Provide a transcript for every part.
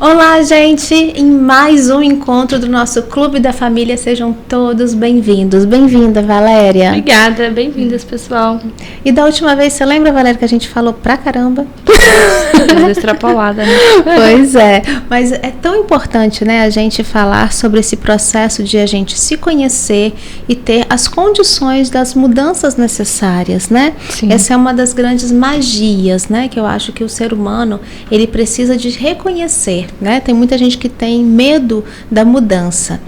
Olá, gente! Em mais um encontro do nosso Clube da Família, sejam todos bem-vindos. Bem-vinda, Valéria. Obrigada, bem-vindas, pessoal. E da última vez, você lembra, Valéria, que a gente falou pra caramba? Extrapolada, né? Pois é, mas é tão importante, né, a gente falar sobre esse processo de a gente se conhecer e ter as condições das mudanças necessárias, né? Sim. Essa é uma das grandes magias, né, que eu acho que o ser humano, ele precisa de reconhecer, né? Tem muita gente que tem medo da mudança.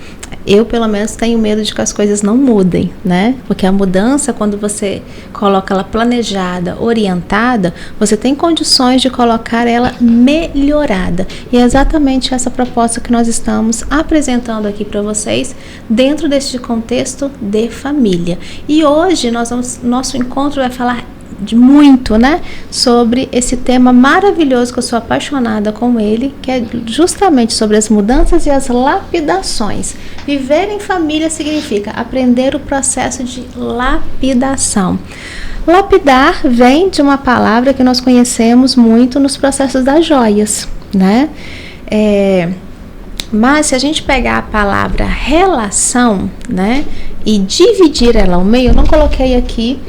Eu, pelo menos, tenho medo de que as coisas não mudem, né? Porque a mudança, quando você coloca ela planejada, orientada, você tem condições de colocar ela melhorada. E é exatamente essa proposta que nós estamos apresentando aqui para vocês, dentro deste contexto de família. E hoje, nosso encontro vai falar muito, né, sobre esse tema maravilhoso que eu sou apaixonada com ele, que é justamente sobre as mudanças e as lapidações. Viver em família significa aprender o processo de lapidação. Lapidar vem de uma palavra que nós conhecemos muito nos processos das joias, né? Mas se a gente pegar a palavra relação, né, e dividir ela ao meio, eu não coloquei aqui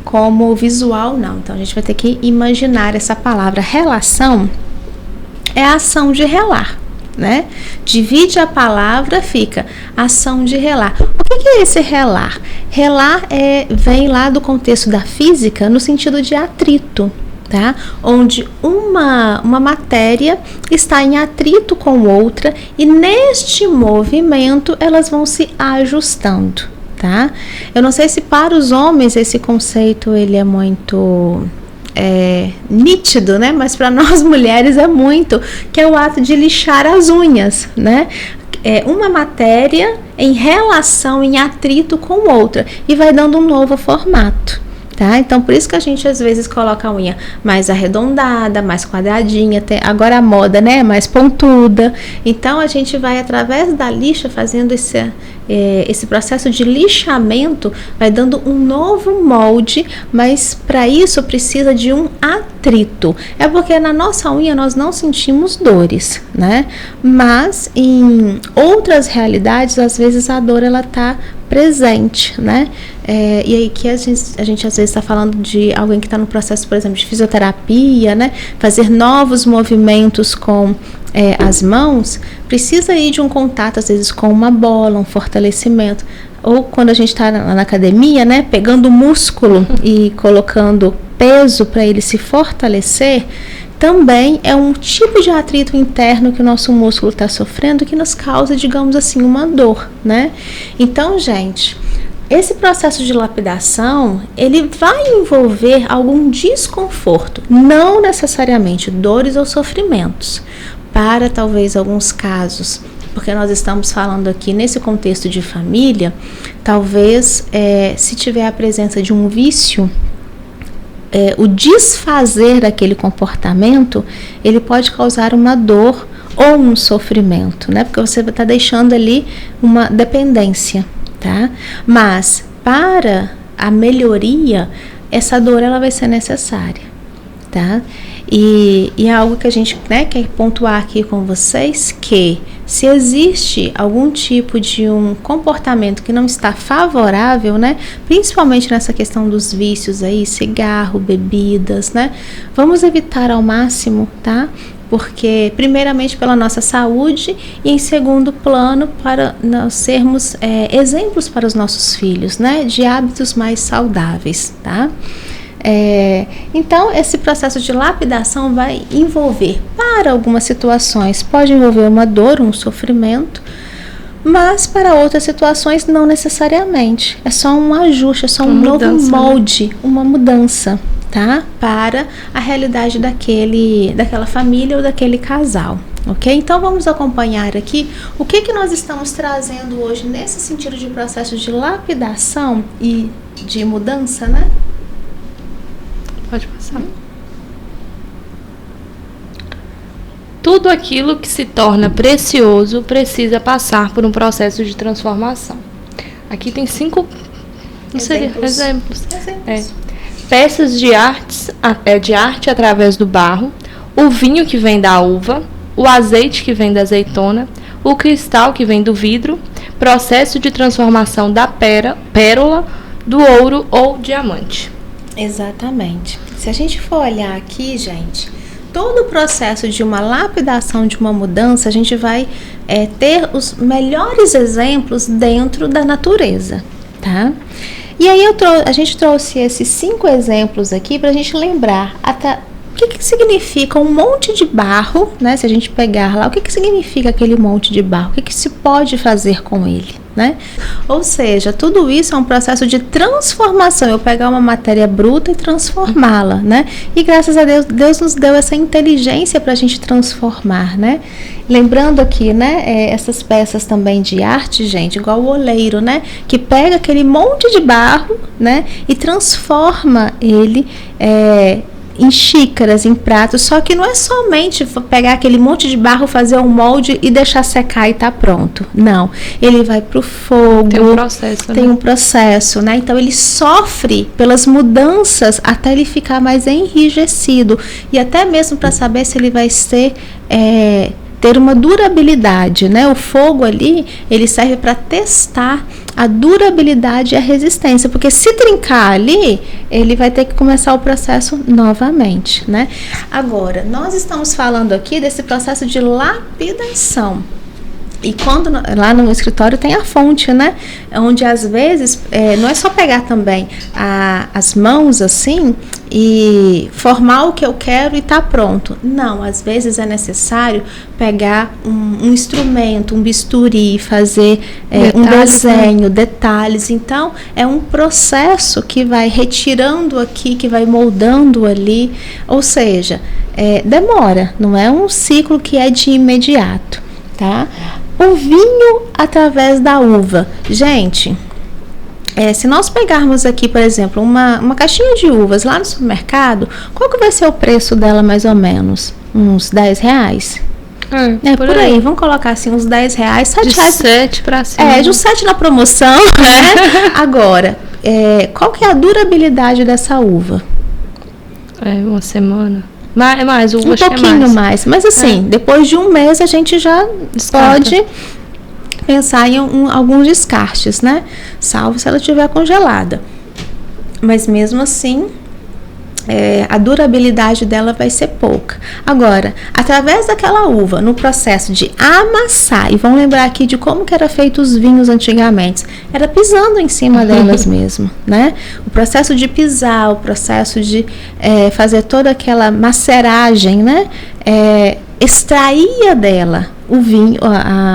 como visual, não. Então, a gente vai ter que imaginar essa palavra. Relação é a ação de relar, né? Divide a palavra, fica ação de relar. O que é esse relar? Relar vem lá do contexto da física, no sentido de atrito, tá? Onde uma matéria está em atrito com outra e neste movimento elas vão se ajustando. Tá? Eu não sei se para os homens esse conceito ele é muito nítido, né? Mas para nós mulheres é muito, que é o ato de lixar as unhas, né? É uma matéria em relação, em atrito com outra e vai dando um novo formato. Tá? Então, por isso que a gente às vezes coloca a unha mais arredondada, mais quadradinha, agora a moda, né, mais pontuda. Então, a gente vai através da lixa fazendo esse processo de lixamento, vai dando um novo molde, mas para isso precisa de um atrito. É porque na nossa unha nós não sentimos dores, né? Mas em outras realidades, às vezes a dor ela tá presente, né? E aí que a gente às vezes está falando de alguém que está no processo, por exemplo, de fisioterapia, né? Fazer novos movimentos com as mãos, precisa ir de um contato, às vezes, com uma bola, um fortalecimento. Ou quando a gente está na academia, né? Pegando o músculo e colocando peso para ele se fortalecer, também é um tipo de atrito interno que o nosso músculo está sofrendo que nos causa, digamos assim, uma dor, né? Então, gente, esse processo de lapidação, ele vai envolver algum desconforto, não necessariamente dores ou sofrimentos, para talvez alguns casos, porque nós estamos falando aqui nesse contexto de família, talvez se tiver a presença de um vício, o desfazer daquele comportamento, ele pode causar uma dor ou um sofrimento, né? Porque você está deixando ali uma dependência, tá? Mas para a melhoria, essa dor ela vai ser necessária, tá? E é algo que a gente, né, quer pontuar aqui com vocês, que se existe algum tipo de um comportamento que não está favorável, né, principalmente nessa questão dos vícios aí, cigarro, bebidas, né, vamos evitar ao máximo, tá? Porque primeiramente pela nossa saúde e em segundo plano para nós sermos exemplos para os nossos filhos, né, de hábitos mais saudáveis, tá? Então, esse processo de lapidação vai envolver, para algumas situações, pode envolver uma dor, um sofrimento, mas para outras situações não necessariamente. É só um ajuste, é só um novo molde, né? Uma mudança, tá? Para a realidade daquela família ou daquele casal. Ok? Então vamos acompanhar aqui o que nós estamos trazendo hoje nesse sentido de processo de lapidação e de mudança, né? Pode passar. Tudo aquilo que se torna precioso precisa passar por um processo de transformação. Aqui tem 5 exemplos. Peças de arte através do barro, o vinho que vem da uva, o azeite que vem da azeitona, o cristal que vem do vidro, processo de transformação da pérola, do ouro ou diamante. Exatamente. Se a gente for olhar aqui, gente, todo o processo de uma lapidação, de uma mudança, a gente vai ter os melhores exemplos dentro da natureza, tá? E aí a gente trouxe esses 5 exemplos aqui para a gente lembrar até o que significa um monte de barro, né? Se a gente pegar lá, o que significa aquele monte de barro? O que se pode fazer com ele, né? Ou seja, tudo isso é um processo de transformação. Eu pegar uma matéria bruta e transformá-la, né? E graças a Deus, Deus nos deu essa inteligência para a gente transformar, né? Lembrando aqui, né? Essas peças também de arte, gente, igual o oleiro, né? Que pega aquele monte de barro, né? E transforma ele em xícaras, em pratos, só que não é somente pegar aquele monte de barro, fazer um molde e deixar secar e tá pronto. Não, ele vai pro fogo. Tem um processo, tem um processo, né? Então ele sofre pelas mudanças até ele ficar mais enrijecido e até mesmo para saber se ele vai ter uma durabilidade, né? O fogo ali, ele serve para testar a durabilidade e a resistência, porque se trincar ali, ele vai ter que começar o processo novamente, né? Agora, nós estamos falando aqui desse processo de lapidação. E quando lá no escritório tem a fonte, né? Onde às vezes não é só pegar também as mãos assim e formar o que eu quero e tá pronto. Não, às vezes é necessário pegar um instrumento, um bisturi, fazer um desenho, detalhes. Então é um processo que vai retirando aqui, que vai moldando ali. Ou seja, demora, não é um ciclo que é de imediato, tá? O vinho através da uva. Gente, se nós pegarmos aqui, por exemplo, uma caixinha de uvas lá no supermercado, qual que vai ser o preço dela mais ou menos? Uns R$10? Por aí. Vamos colocar assim, uns R$10, R$7. 7 para cima. De uns 7 na promoção, né? Agora, qual que é a durabilidade dessa uva? Uma semana. Mais, um pouquinho mais. Mas assim, depois de um mês a gente já pode pensar em alguns descartes, né? Salvo se ela estiver congelada. Mas mesmo assim, a durabilidade dela vai ser pouca. Agora, através daquela uva, no processo de amassar, e vamos lembrar aqui de como que era feito os vinhos antigamente, era pisando em cima delas mesmo, né? O processo de pisar, o processo de fazer toda aquela maceragem, né? Extraía dela o vinho,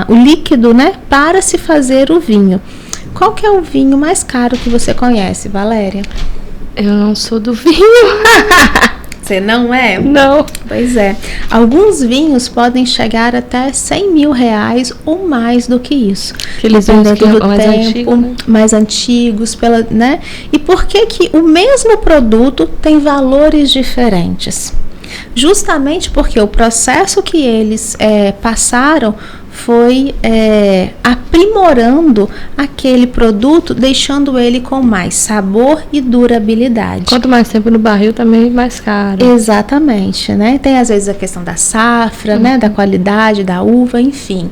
o líquido, né? Para se fazer o vinho. Qual que é o vinho mais caro que você conhece, Valéria? Eu não sou do vinho. Você não é? Não. Pois é. Alguns vinhos podem chegar até R$100 mil ou mais do que isso. Aqueles vinhos que são mais antigos, né? Mais antigos, né? E por que o mesmo produto tem valores diferentes? Justamente porque o processo que eles passaram foi aprimorando aquele produto, deixando ele com mais sabor e durabilidade. Quanto mais tempo no barril, também mais caro. Exatamente, né? Tem às vezes a questão da safra, né? Da qualidade da uva, enfim.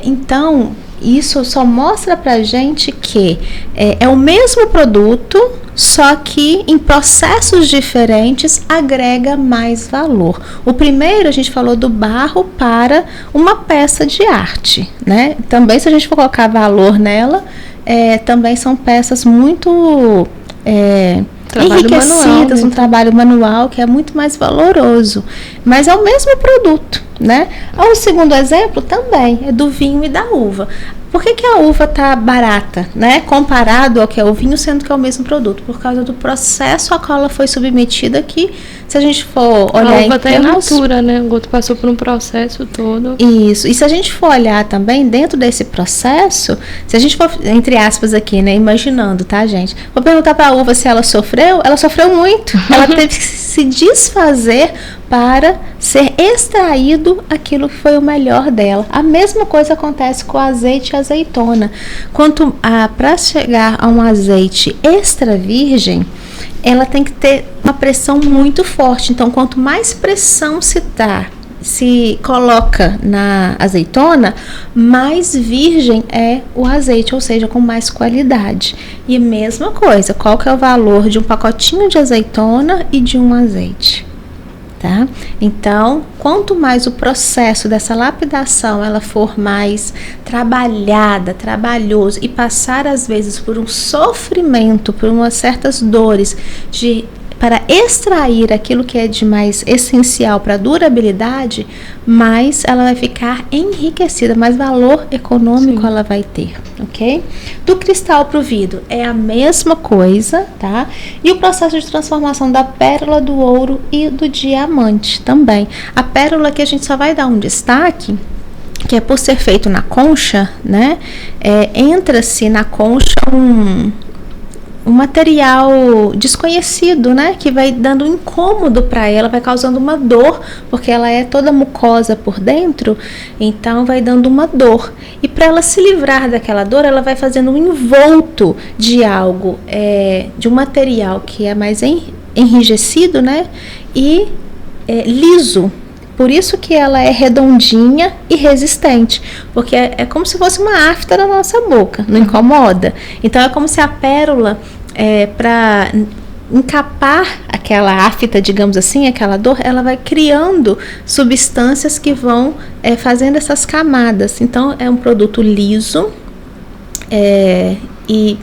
Então, isso só mostra pra gente que é o mesmo produto, só que em processos diferentes agrega mais valor. O primeiro, a gente falou do barro para uma peça de arte, né? Também, se a gente for colocar valor nela, também são peças muito enriquecidas, manual, um trabalho manual que é muito mais valoroso, mas é o mesmo produto, né? O segundo exemplo também é do vinho e da uva. Por que a uva está barata, né? Comparado ao que é o vinho, sendo que é o mesmo produto? Por causa do processo a qual ela foi submetida aqui. Se a gente for olhar a uva está in natura, né? O outro passou por um processo todo. Isso. E se a gente for olhar também dentro desse processo, se a gente for, entre aspas aqui, né? Imaginando, tá, gente? Vou perguntar para a uva se ela sofreu muito. Ela teve que se desfazer para ser extraído aquilo que foi o melhor dela. A mesma coisa acontece com o azeite e a azeitona. Para chegar a um azeite extra virgem, ela tem que ter uma pressão muito forte. Então, quanto mais pressão se dá se coloca na azeitona, mais virgem é o azeite, ou seja, com mais qualidade. E a mesma coisa, qual que é o valor de um pacotinho de azeitona e de um azeite? Tá? Então, quanto mais o processo dessa lapidação ela for mais trabalhada, trabalhoso e passar às vezes por um sofrimento, por umas certas dores para extrair aquilo que é de mais essencial para a durabilidade, mais ela vai ficar enriquecida, mais valor econômico Sim. ela vai ter, ok? Do cristal para o vidro é a mesma coisa, tá? E o processo de transformação da pérola, do ouro e do diamante também. A pérola que a gente só vai dar um destaque, que é por ser feito na concha, né? Entra-se na concha um material desconhecido, né, que vai dando um incômodo para ela, vai causando uma dor, porque ela é toda mucosa por dentro, então vai dando uma dor. E para ela se livrar daquela dor, ela vai fazendo um envolto de algo, de um material que é mais enrijecido, né, e liso. Por isso que ela é redondinha e resistente, porque é como se fosse uma afta na nossa boca, não incomoda. Então é como se a pérola, para encapar aquela afta, digamos assim, aquela dor, ela vai criando substâncias que vão fazendo essas camadas. Então é um produto liso e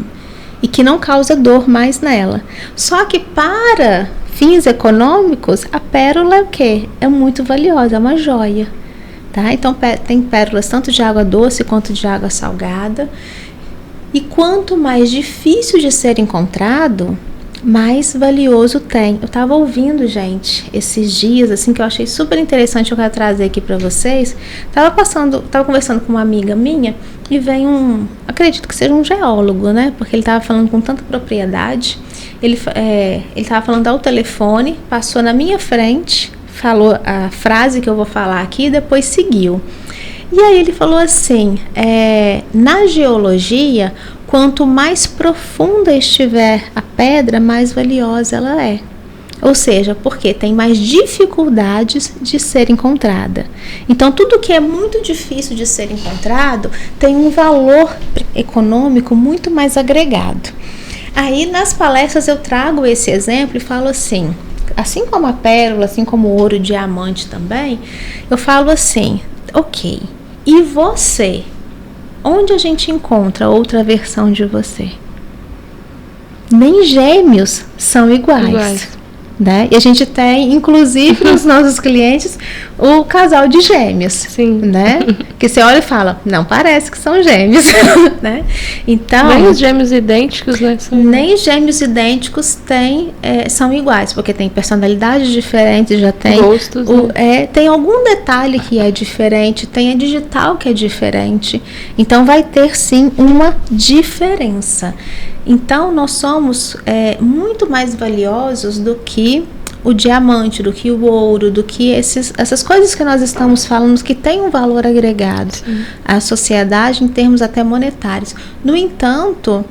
que não causa dor mais nela. Só que para fins econômicos, a pérola é o quê? É muito valiosa, é uma joia, tá? Então tem pérolas tanto de água doce quanto de água salgada. E quanto mais difícil de ser encontrado, mais valioso tem. Eu estava ouvindo, gente, esses dias, assim, que eu achei super interessante, eu quero trazer aqui para vocês. Tava conversando com uma amiga minha e vem acredito que seja um geólogo, né? Porque ele estava falando com tanta propriedade. Ele estava falando ao telefone, passou na minha frente, falou a frase que eu vou falar aqui e depois seguiu. E aí ele falou assim, na geologia, quanto mais profunda estiver a pedra, mais valiosa ela é. Ou seja, porque tem mais dificuldades de ser encontrada. Então, tudo que é muito difícil de ser encontrado tem um valor econômico muito mais agregado. Aí, nas palestras, eu trago esse exemplo e falo assim como a pérola, assim como o ouro e o diamante também, eu falo assim, ok, e você? Onde a gente encontra outra versão de você? Nem gêmeos são iguais. Né? E a gente tem, inclusive, nos nossos clientes, o casal de gêmeos. Sim. Né? Que você olha e fala, não parece que são gêmeos. Né? Então, nem os gêmeos idênticos, né? Nem gêmeos idênticos são iguais, porque tem personalidades diferentes, já tem gostos, né? Tem algum detalhe que é diferente, tem a digital que é diferente. Então vai ter sim uma diferença. Então, nós somos muito mais valiosos do que o diamante, do que o ouro, do que essas coisas que nós estamos falando, que têm um valor agregado Sim. à sociedade em termos até monetários. No entanto,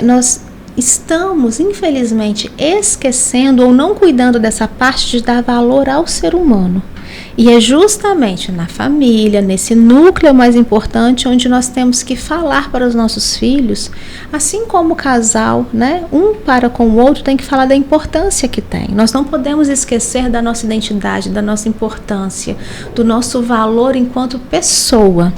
nós estamos, infelizmente, esquecendo ou não cuidando dessa parte de dar valor ao ser humano. E é justamente na família, nesse núcleo mais importante, onde nós temos que falar para os nossos filhos, assim como o casal, né? Um para com o outro tem que falar da importância que tem. Nós não podemos esquecer da nossa identidade, da nossa importância, do nosso valor enquanto pessoa,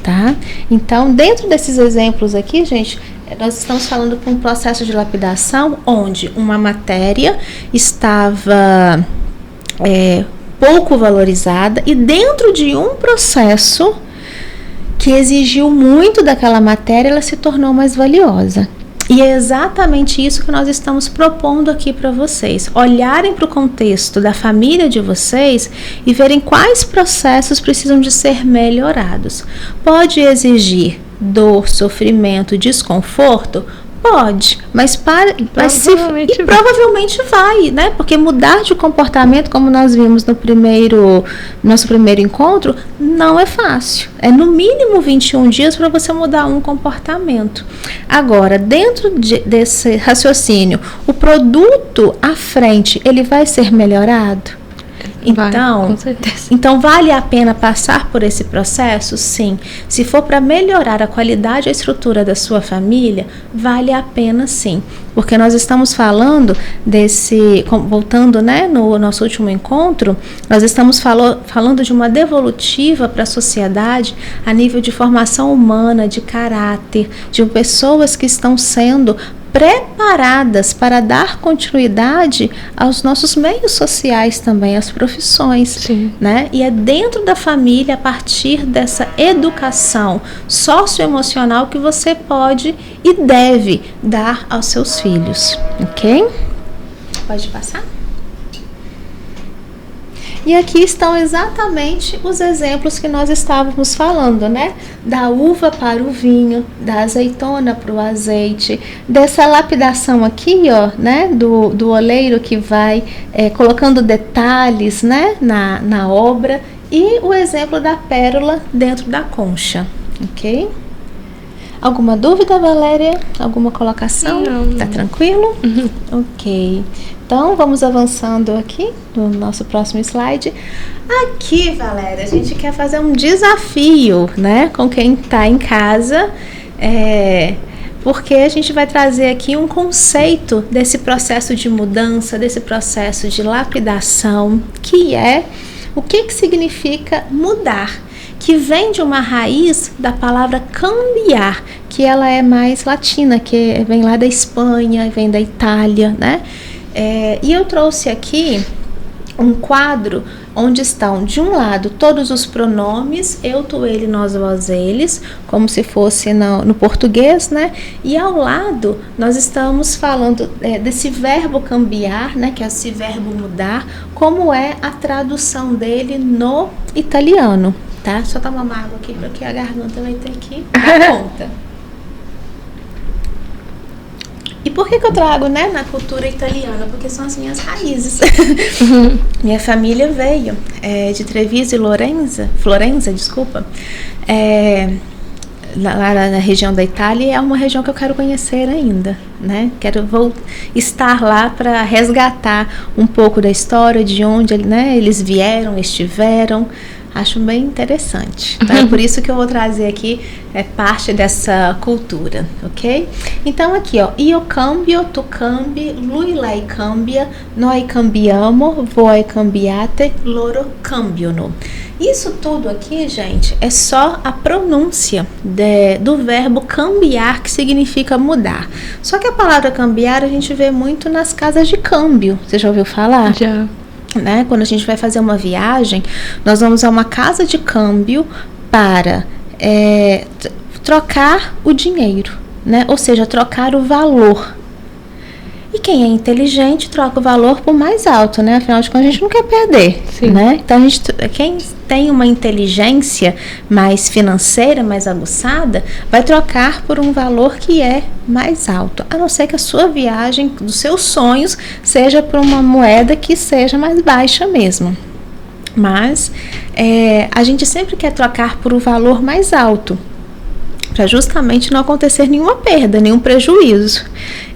tá? Então, dentro desses exemplos aqui, gente, nós estamos falando de um processo de lapidação onde uma matéria estava pouco valorizada e dentro de um processo que exigiu muito daquela matéria, ela se tornou mais valiosa. E é exatamente isso que nós estamos propondo aqui para vocês. Olharem para o contexto da família de vocês e verem quais processos precisam de ser melhorados. Pode exigir dor, sofrimento, desconforto? Pode, mas provavelmente vai, né? Porque mudar de comportamento, como nós vimos no nosso primeiro encontro, não é fácil. É no mínimo 21 dias para você mudar um comportamento. Agora, dentro desse raciocínio, o produto à frente, ele vai ser melhorado? Então, com certeza. Então, vale a pena passar por esse processo? Sim. Se for para melhorar a qualidade e a estrutura da sua família, vale a pena sim. Porque nós estamos falando voltando, né, no nosso último encontro, nós estamos falando de uma devolutiva para a sociedade a nível de formação humana, de caráter, de pessoas que estão sendo preparadas para dar continuidade aos nossos meios sociais também, às profissões. Sim. Né? E é dentro da família, a partir dessa educação socioemocional, que você pode e deve dar aos seus filhos, ok? Pode passar? E aqui estão exatamente os exemplos que nós estávamos falando, né? Da uva para o vinho, da azeitona para o azeite, dessa lapidação aqui, ó, né? Do oleiro que vai colocando detalhes, né? Na obra, e o exemplo da pérola dentro da concha, ok? Alguma dúvida, Valéria? Alguma colocação? Não. Tá tranquilo? Ok. Então, vamos avançando aqui no nosso próximo slide. Aqui, Valéria, a gente quer fazer um desafio, né, com quem está em casa, porque a gente vai trazer aqui um conceito desse processo de mudança, desse processo de lapidação, que é o que significa mudar, que vem de uma raiz da palavra cambiar, que ela é mais latina, que vem lá da Espanha, vem da Itália, né? E eu trouxe aqui um quadro onde estão, de um lado, todos os pronomes, eu, tu, ele, nós, vós, eles, como se fosse no português, né? E ao lado, nós estamos falando desse verbo cambiar, né? Que é esse verbo mudar, como é a tradução dele no italiano, tá? Só tomar uma água aqui, porque a garganta vai ter que dar conta. E por que eu trago, né, na cultura italiana? Porque são as minhas raízes. Minha família veio de Treviso e Florença, desculpa, lá na região da Itália, e é uma região que eu quero conhecer ainda, né? Vou estar lá para resgatar um pouco da história, de onde, né, eles vieram, estiveram. Acho bem interessante. Tá? É por isso que eu vou trazer aqui parte dessa cultura, ok? Então aqui, ó, io cambio, tu cambi, lui lei cambia, noi cambiamo, voi cambiate, loro cambiano. Isso tudo aqui, gente, é só a pronúncia do verbo cambiar, que significa mudar. Só que a palavra cambiar a gente vê muito nas casas de câmbio. Você já ouviu falar? Já. Né? Quando a gente vai fazer uma viagem, nós vamos a uma casa de câmbio para trocar o dinheiro, né? Ou seja, trocar o valor. E quem é inteligente troca o valor por mais alto, né? Afinal de contas, a gente não quer perder. Sim. Né? Então, quem tem uma inteligência mais financeira, mais aguçada, vai trocar por um valor que é mais alto. A não ser que a sua viagem, dos seus sonhos, seja por uma moeda que seja mais baixa mesmo. Mas a gente sempre quer trocar por um valor mais alto, para justamente não acontecer nenhuma perda, nenhum prejuízo.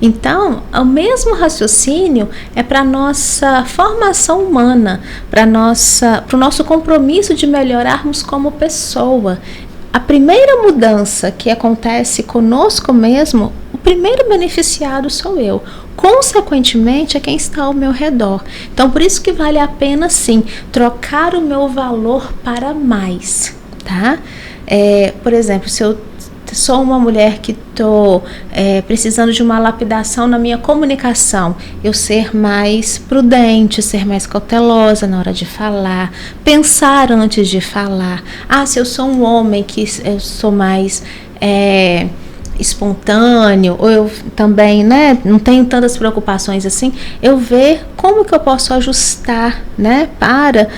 Então, o mesmo raciocínio é para a nossa formação humana, para o nosso compromisso de melhorarmos como pessoa. A primeira mudança que acontece conosco mesmo, o primeiro beneficiado sou eu. Consequentemente, é quem está ao meu redor. Então, por isso que vale a pena, sim, trocar o meu valor para mais, tá? Por exemplo, se eu sou uma mulher que estou precisando de uma lapidação na minha comunicação, eu ser mais prudente, ser mais cautelosa na hora de falar, pensar antes de falar. Se eu sou um homem que eu sou mais espontâneo, ou eu também, né, não tenho tantas preocupações assim, eu ver como que eu posso ajustar, né, para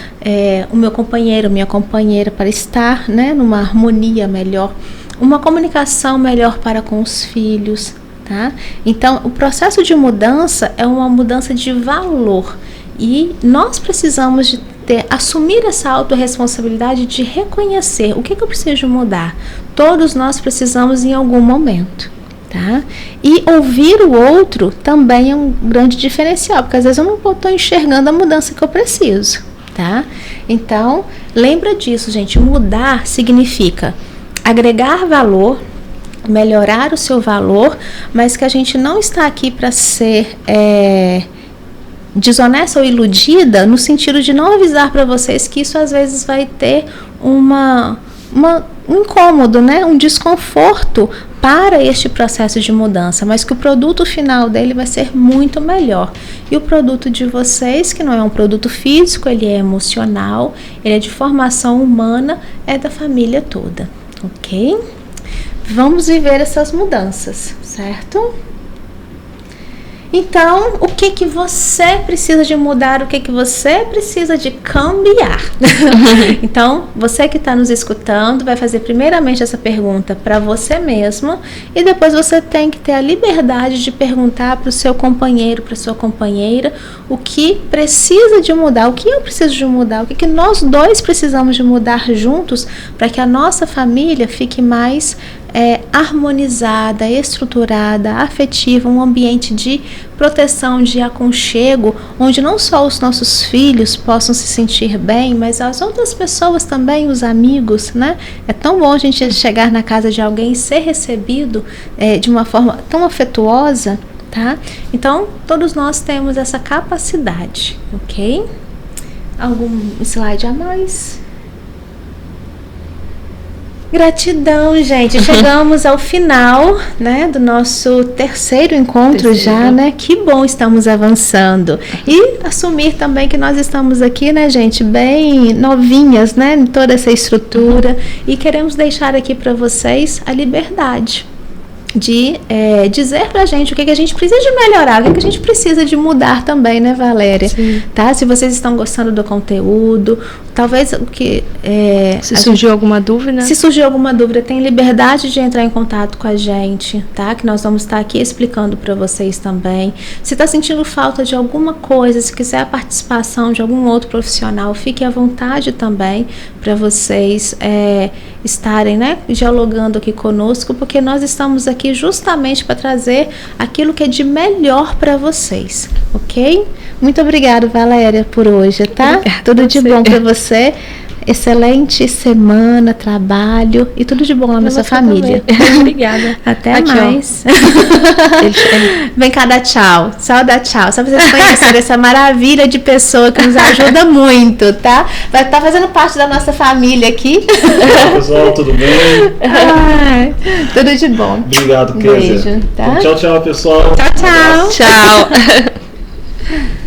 o meu companheiro, minha companheira, para estar, né, numa harmonia melhor, uma comunicação melhor para com os filhos, tá? Então, o processo de mudança é uma mudança de valor, e nós precisamos de assumir essa autorresponsabilidade de reconhecer o que eu preciso mudar. Todos nós precisamos em algum momento, tá? E ouvir o outro também é um grande diferencial, porque às vezes eu não estou enxergando a mudança que eu preciso, tá? Então, lembra disso, gente. Mudar significa agregar valor, melhorar o seu valor, mas que a gente não está aqui para ser desonesta ou iludida, no sentido de não avisar para vocês que isso às vezes vai ter um incômodo, né? Um desconforto para este processo de mudança, mas que o produto final dele vai ser muito melhor. E o produto de vocês, que não é um produto físico, ele é emocional, ele é de formação humana, é da família toda, ok? Vamos viver essas mudanças, certo? Então, o que você precisa de mudar, o que você precisa de cambiar? Então, você que está nos escutando vai fazer primeiramente essa pergunta para você mesmo e depois você tem que ter a liberdade de perguntar para o seu companheiro, para a sua companheira, o que precisa de mudar, o que eu preciso de mudar, o que nós dois precisamos de mudar juntos para que a nossa família fique mais harmonizada, estruturada, afetiva, um ambiente de proteção, de aconchego, onde não só os nossos filhos possam se sentir bem, mas as outras pessoas também, os amigos, né? É tão bom a gente chegar na casa de alguém e ser recebido de uma forma tão afetuosa, tá? Então, todos nós temos essa capacidade, ok? Algum slide a mais? Gratidão, gente. Chegamos ao final, né, do nosso terceiro encontro já, né? Que bom, estamos avançando. E assumir também que nós estamos aqui, né, gente, bem novinhas, né, em toda essa estrutura. E queremos deixar aqui para vocês a liberdade de dizer pra gente o que a gente precisa de melhorar, o que a gente precisa de mudar também, né, Valéria? Sim. Tá? Se vocês estão gostando do conteúdo, talvez o que... se surgiu alguma dúvida? Se surgiu alguma dúvida, tem liberdade de entrar em contato com a gente, tá? Que nós vamos estar aqui explicando para vocês também. Se está sentindo falta de alguma coisa, se quiser a participação de algum outro profissional, fique à vontade também para vocês estarem, né, dialogando aqui conosco, porque nós estamos aqui justamente para trazer aquilo que é de melhor para vocês, ok? Muito obrigada, Valéria, por hoje, tá? Obrigada. Tudo de bom para você. Excelente semana, trabalho e tudo de bom lá na sua família. Obrigada. Até aqui, mais. Vem cá dar tchau. Só dar tchau. Só pra vocês conhecerem essa maravilha de pessoa que nos ajuda muito, tá? Vai estar fazendo parte da nossa família aqui. Olá, pessoal, tudo bem? Ai, tudo de bom. Obrigado, Kézia. Beijo, tá? Então, tchau, pessoal. Tchau, tchau. Tchau.